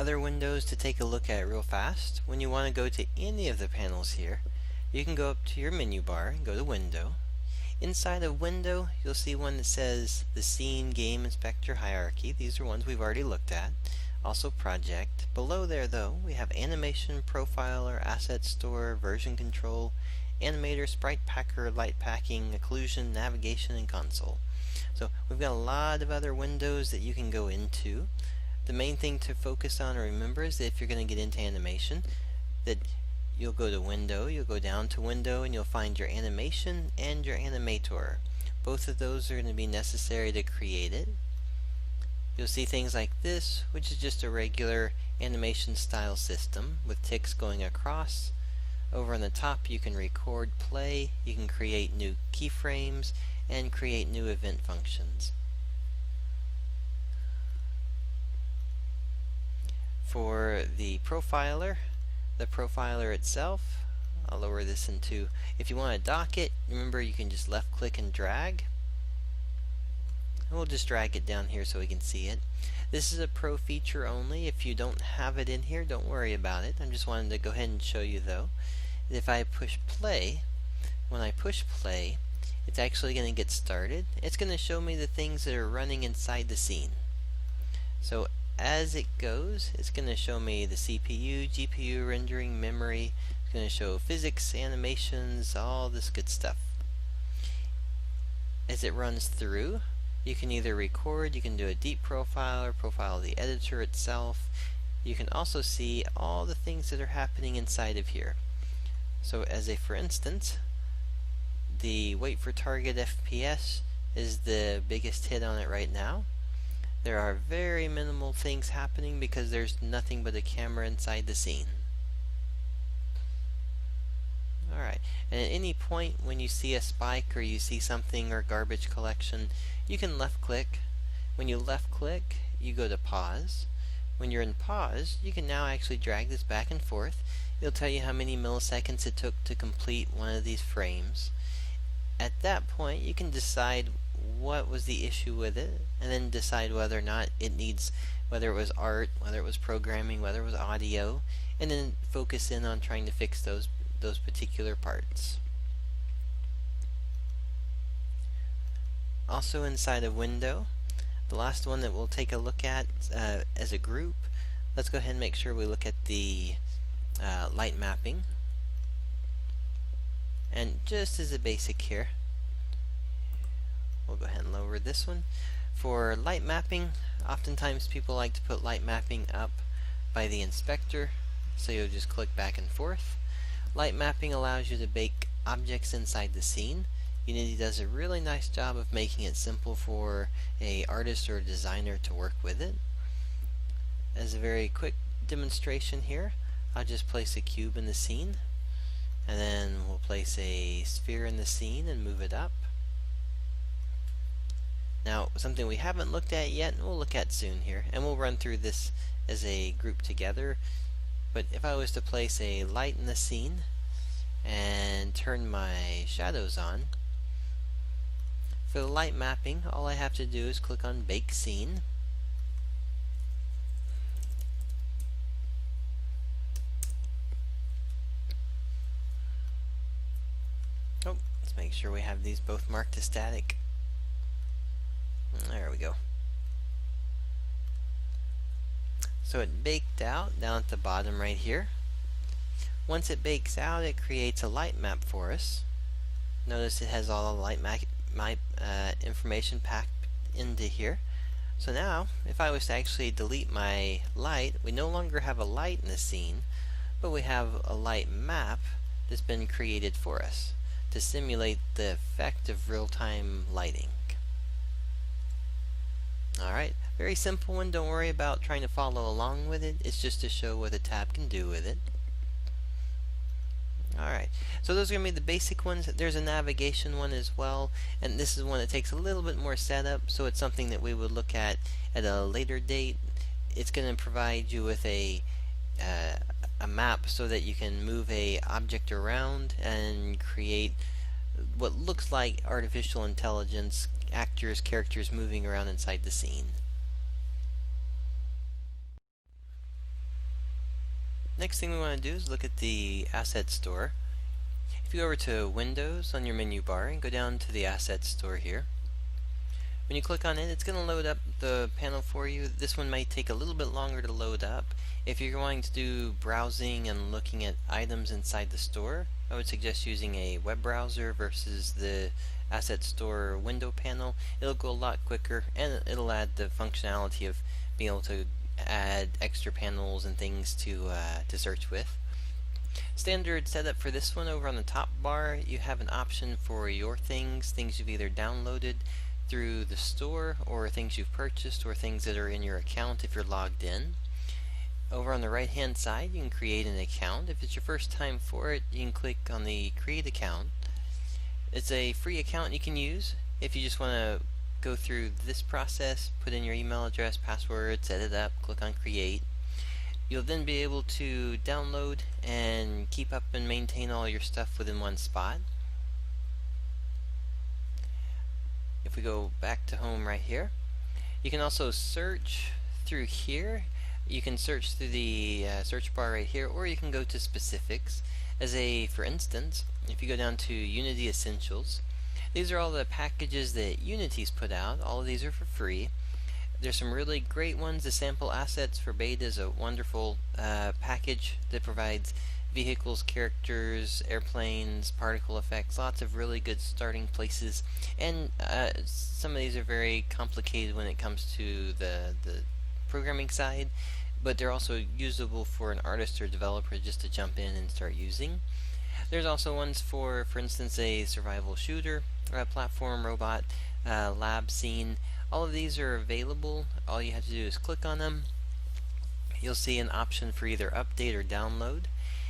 other windows to take a look at real fast. When you want to go to any of the panels here, you can go up to your menu bar and go to Window. Inside of Window, you'll see one that says the Scene, Game, Inspector Hierarchy. These are ones we've already looked at. Also Project. Below there, though, we have Animation, Profiler, Asset Store, Version Control, Animator, Sprite Packer, Light Packing, Occlusion, Navigation, and Console. So we've got a lot of other windows that you can go into. The main thing to focus on or remember is that if you're going to get into animation, that you'll go to Window, you'll go down to Window, and you'll find your Animation and your Animator. Both of those are going to be necessary to create it. You'll see things like this, which is just a regular animation style system with ticks going across. Over on the top you can record, play, you can create new keyframes, and create new event functions. For the profiler itself, I'll lower this into, if you want to dock it, remember you can just left click and drag. And we'll just drag it down here so we can see it. This is a pro feature only. If you don't have it in here, don't worry about it. I'm just wanting to go ahead and show you though. If I push play, when I push play, it's actually going to get started. It's going to show me the things that are running inside the scene. So as it goes, it's going to show me the CPU, GPU, rendering, memory. It's going to show physics, animations, all this good stuff. As it runs through, you can either record, you can do a deep profile or profile the editor itself. You can also see all the things that are happening inside of here. So for instance, the wait for target FPS is the biggest hit on it right now. There are very minimal things happening because there's nothing but a camera inside the scene. Alright, and at any point when you see a spike or you see something or garbage collection, you can left click. When you left click, you go to pause. When you're in pause, you can now actually drag this back and forth. It'll tell you how many milliseconds it took to complete one of these frames. At that point, you can decide what was the issue with it, and then decide whether or not it needs, whether it was art, whether it was programming, whether it was audio, and then focus in on trying to fix those particular parts. Also inside of Window, the last one that we'll take a look at as a group, let's go ahead and make sure we look at the light mapping. And just as a basic here, we'll go ahead and lower this one. For light mapping, oftentimes people like to put light mapping up by the inspector, so you'll just click back and forth. Light mapping allows you to bake objects inside the scene. Unity does a really nice job of making it simple for an artist or a designer to work with it. As a very quick demonstration here, I'll just place a cube in the scene, and then we'll place a sphere in the scene and move it up. Now, something we haven't looked at yet, and we'll look at soon here, and we'll run through this as a group together. But if I was to place a light in the scene and turn my shadows on, for the light mapping, all I have to do is click on Bake Scene. Oh, let's make sure we have these both marked as static. There we go. So it baked out down at the bottom right here. Once it bakes out, it creates a light map for us. Notice it has all the light map information packed into here. So now, if I was to actually delete my light, we no longer have a light in the scene, but we have a light map that's been created for us to simulate the effect of real-time lighting. Alright, very simple one. Don't worry about trying to follow along with it. It's just to show what the tab can do with it. Alright, so those are going to be the basic ones. There's a navigation one as well, and this is one that takes a little bit more setup, so it's something that we would look at a later date. It's going to provide you with a map so that you can move a object around and create what looks like artificial intelligence, actors, characters moving around inside the scene. Next thing we want to do is look at the Asset Store. If you go over to Windows on your menu bar and go down to the Asset Store here, when you click on it, it's going to load up the panel for you. This one might take a little bit longer to load up. If you're going to do browsing and looking at items inside the store, I would suggest using a web browser versus the Asset Store window panel. It'll go a lot quicker, and it'll add the functionality of being able to add extra panels and things to search with. Standard setup for this one, over on the top bar, you have an option for your things you've either downloaded through the store, or things you've purchased, or things that are in your account if you're logged in. Over on the right hand side, you can create an account. If it's your first time for it, you can click on the create account. It's a free account you can use if you just want to go through this process, put in your email address, password, set it up, click on create. You'll then be able to download and keep up and maintain all your stuff within one spot. If we go back to home right here, you can also search through here. You can search through the search bar right here, or you can go to specifics. For instance, if you go down to Unity Essentials, these are all the packages that Unity's put out. All of these are for free. There's some really great ones. The sample assets for beta is a wonderful package that provides vehicles, characters, airplanes, particle effects, lots of really good starting places. And some of these are very complicated when it comes to the programming side, but they're also usable for an artist or developer just to jump in and start using. There's also ones for instance, a survival shooter, platform, robot, lab scene. All of these are available. All you have to do is click on them. You'll see an option for either update or download,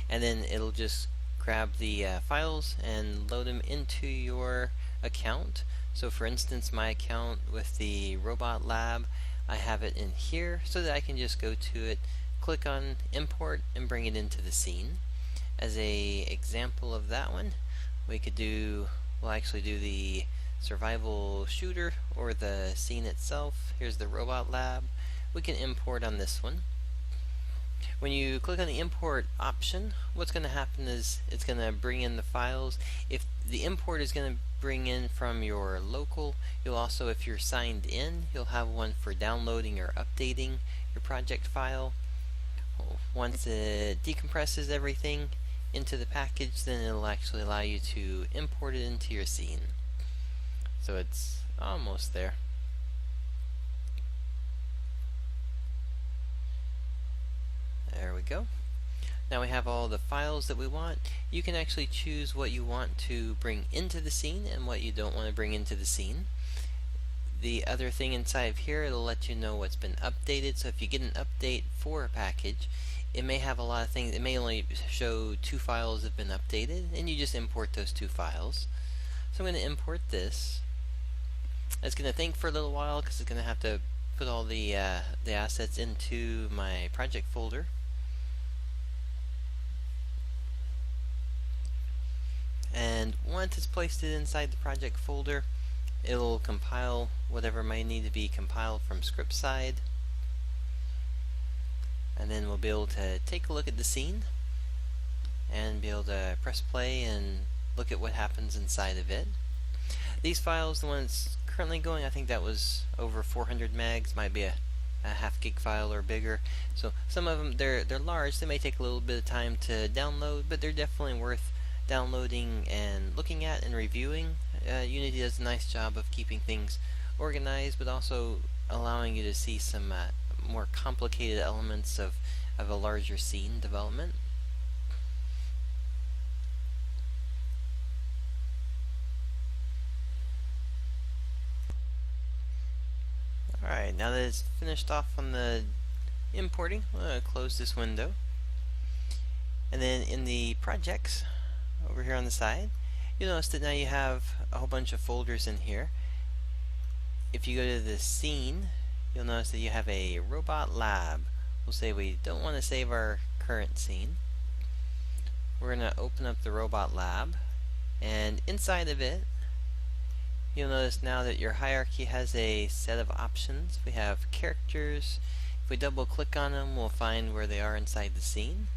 and then it'll just grab the files and load them into your account. So for instance, my account with the robot lab, I have it in here so that I can just go to it, click on import, and bring it into the scene. As a example of that one, we'll actually do the survival shooter or the scene itself. Here's the robot lab. We can import on this one. When you click on the import option, what's going to happen is it's going to bring in the files. If the import is going to bring in from your local, you'll also, if you're signed in, you'll have one for downloading or updating your project file. Once it decompresses everything into the package, then it'll actually allow you to import it into your scene. So it's almost there. There we go. Now we have all the files that we want. You can actually choose what you want to bring into the scene and what you don't want to bring into the scene. The other thing inside of here, it'll let you know what's been updated. So if you get an update for a package, it may have a lot of things. It may only show 2 files that have been updated, and you just import those 2 files. So I'm going to import this. It's going to think for a little while because it's going to have to put all the assets into my project folder. And once it's placed it inside the project folder, it'll compile whatever might need to be compiled from script side. And then we'll be able to take a look at the scene and be able to press play and look at what happens inside of it. These files, the one that's currently going, I think that was over 400 megs, might be a half gig file or bigger. So some of them, they're large. They may take a little bit of time to download, but they're definitely worth downloading and looking at and reviewing. Unity does a nice job of keeping things organized, but also allowing you to see some more complicated elements of a larger scene development. Alright, now that it's finished off on the importing, I'm going to close this window. And then in the projects, over here on the side, you'll notice that now you have a whole bunch of folders in here. If you go to the scene, you'll notice that you have a robot lab. We'll say we don't want to save our current scene. We're going to open up the robot lab, and inside of it, you'll notice now that your hierarchy has a set of options. We have characters. If we double click on them, we'll find where they are inside the scene.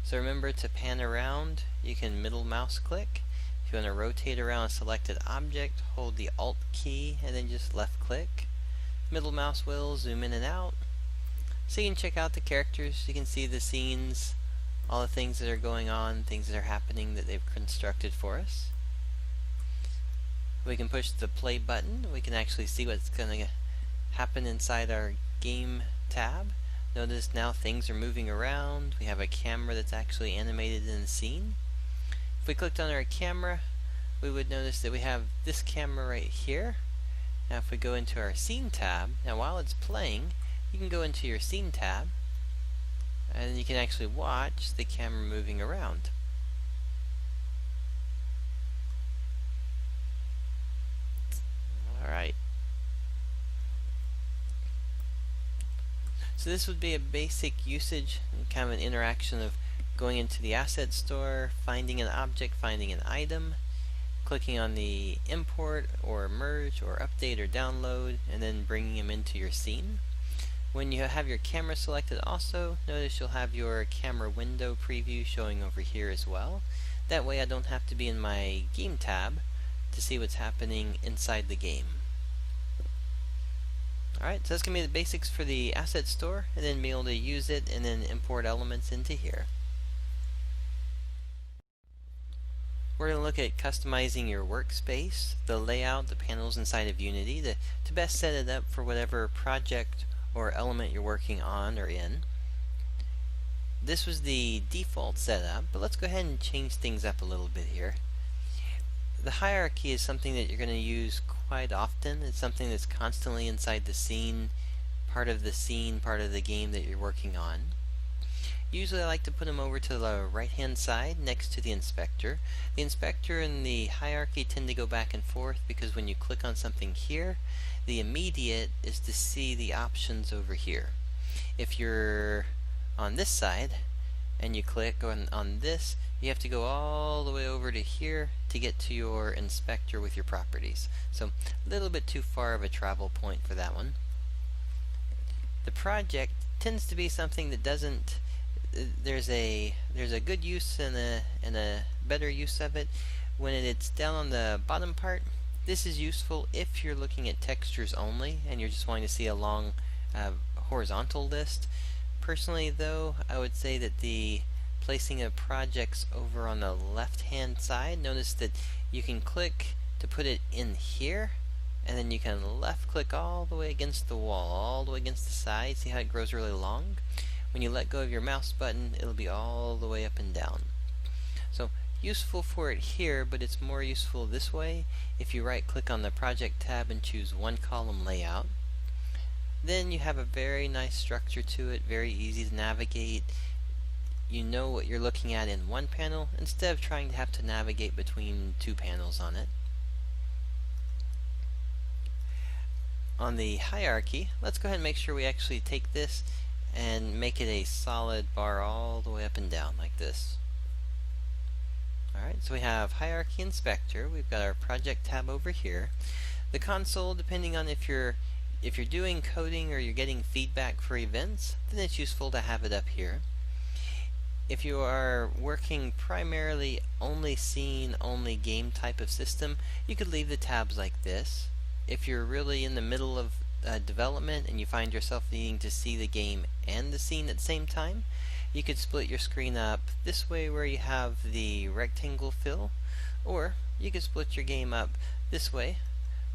So remember, to pan around, you can middle mouse click. If you want to rotate around a selected object, hold the Alt key and then just left click. Middle mouse wheel, zoom in and out. So you can check out the characters, you can see the scenes, all the things that are going on, things that are happening that they've constructed for us. We can push the play button, we can actually see what's going to happen inside our game tab. Notice now things are moving around, we have a camera that's actually animated in the scene. If we clicked on our camera, we would notice that we have this camera right here. Now if we go into our scene tab, now while it's playing, you can go into your scene tab and you can actually watch the camera moving around. Alright. So this would be a basic usage, kind of an interaction of going into the asset store, finding an object, finding an item, clicking on the import or merge or update or download, and then bringing them into your scene. When you have your camera selected also, notice you'll have your camera window preview showing over here as well. That way I don't have to be in my game tab to see what's happening inside the game. Alright, so that's going to be the basics for the asset store, and then be able to use it and then import elements into here. We're going to look at customizing your workspace, the layout, the panels inside of Unity to best set it up for whatever project or element you're working on or in. This was the default setup, but let's go ahead and change things up a little bit here. The hierarchy is something that you're going to use quite often. It's something that's constantly inside the scene, part of the game that you're working on. Usually I like to put them over to the right hand side next to the inspector. The inspector and the hierarchy tend to go back and forth because when you click on something here, the immediate is to see the options over here. If you're on this side and you click on this, you have to go all the way over to here to get to your inspector with your properties. So a little bit too far of a travel point for that one. The project tends to be something that doesn't there's a good use and a better use of it when it's down on the bottom part. This is useful if you're looking at textures only and you're just wanting to see a long horizontal list. Personally though, I would say that the placing of projects over on the left hand side, notice that you can click to put it in here, and then you can left click all the way against the wall, all the way against the side. See how it grows really long? When you let go of your mouse button, it'll be all the way up and down. So useful for it here, but it's more useful this way if you right click on the project tab and choose one column layout. Then you have a very nice structure to it, very easy to navigate. You know what you're looking at in one panel instead of trying to have to navigate between two panels on it. On the hierarchy, let's go ahead and make sure we actually take this and make it a solid bar all the way up and down like this. Alright, so we have hierarchy inspector, we've got our project tab over here. The console, depending on if you're doing coding or you're getting feedback for events, then it's useful to have it up here. If you are working primarily only scene, only game type of system, you could leave the tabs like this. If you're really in the middle of development and you find yourself needing to see the game and the scene at the same time, you could split your screen up this way where you have the rectangle fill, or you could split your game up this way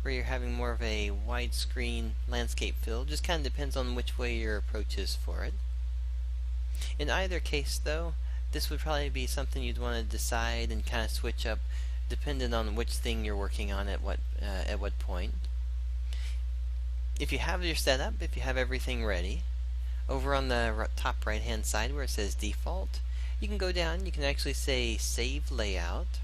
where you're having more of a widescreen landscape fill. Just kind of depends on which way your approach is for it. In either case though, this would probably be something you'd want to decide and kind of switch up depending on which thing you're working on at what point. If you have your setup, if you have everything ready, over on the top right hand side where it says default, you can go down, you can actually say save layout,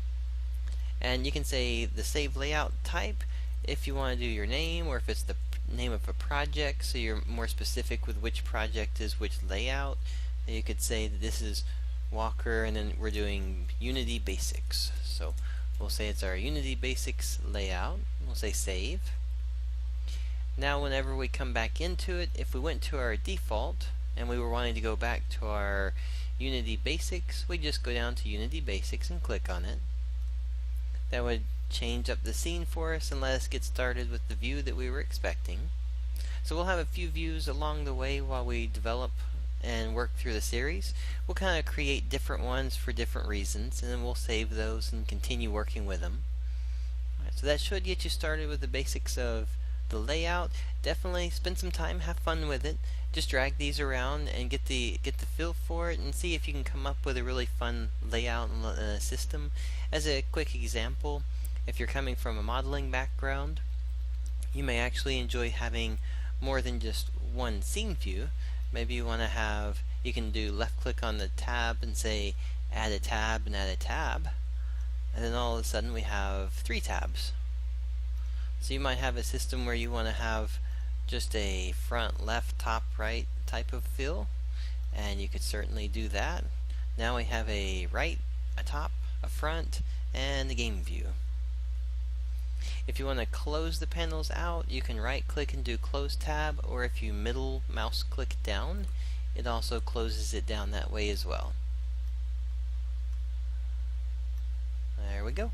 and you can say the save layout type if you want to do your name or if it's the name of a project, so you're more specific with which project is which layout. You could say that this is Walker and then we're doing Unity Basics, so we'll say it's our Unity Basics layout. We'll say save. Now whenever we come back into it, if we went to our default and we were wanting to go back to our Unity Basics, we just go down to Unity Basics and click on it. That would change up the scene for us and let us get started with the view that we were expecting. So we'll have a few views along the way while we develop and work through the series. We'll kind of create different ones for different reasons, and then we'll save those and continue working with them. Alright, so that should get you started with the basics of the layout. Definitely spend some time, have fun with it. Just drag these around and get the feel for it, and see if you can come up with a really fun layout and system. As a quick example, if you're coming from a modeling background, you may actually enjoy having more than just one scene view. Maybe you want to have, you can do left click on the tab and say add a tab and add a tab, and then all of a sudden we have 3 tabs. So you might have a system where you want to have just a front, left, top, right type of feel, and you could certainly do that. Now we have a right, a top, a front, and a game view. If you want to close the panels out, you can right click and do close tab, or if you middle mouse click down, it also closes it down that way as well. There we go.